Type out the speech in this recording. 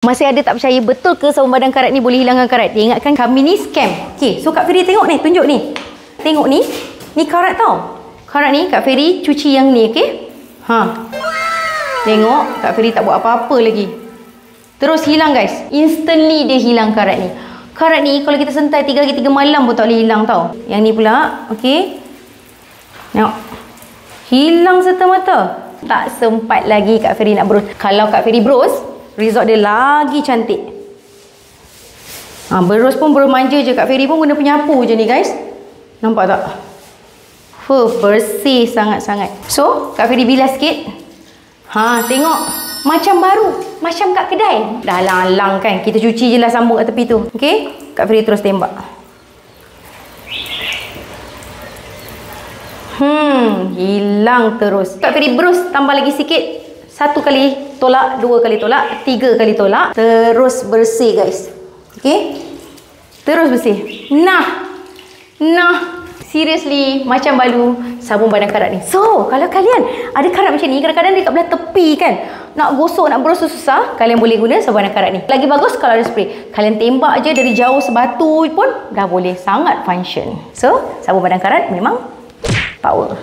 Masih ada tak percaya betul ke sabun badan karat ni boleh hilangkan karat? Dia ingatkan kami ni scam. Okay, so Kak Feri tengok ni, tunjuk ni. Tengok ni. Ni karat tau. Karat ni Kak Feri cuci yang ni, okay? Tengok, Kak Feri tak buat apa-apa lagi. Terus hilang guys. Instantly dia hilang karat ni. Karat ni kalau kita sentai 3 hari 3 malam pun tak boleh hilang tau. Yang ni pula, okay? Tengok. Hilang serta-merta. Tak sempat lagi Kak Feri nak bros. Kalau Kak Feri bros, result dia lagi cantik. Berus pun berus manja je. Kak Feri pun guna penyapu je ni guys. Nampak tak? Bersih sangat-sangat. So, Kak Feri bilas sikit. Tengok. Macam baru. Macam kat kedai. Dah lang-lang kan. Kita cuci je lah sambung kat tepi tu. Okay? Kak Feri terus tembak. Hilang terus. Kak Feri berus tambah lagi sikit. 1 kali tolak, 2 kali tolak, 3 kali tolak. Terus bersih guys. Okay? Terus bersih. Nah. Seriously, macam baru sabun badan karat ni. So, kalau kalian ada karat macam ni, kadang-kadang dia kat belah tepi kan. Nak gosok, nak berus susah, kalian boleh guna sabun badan karat ni. Lagi bagus kalau ada spray. Kalian tembak je dari jauh sebatu pun dah boleh sangat function. So, sabun badan karat memang power.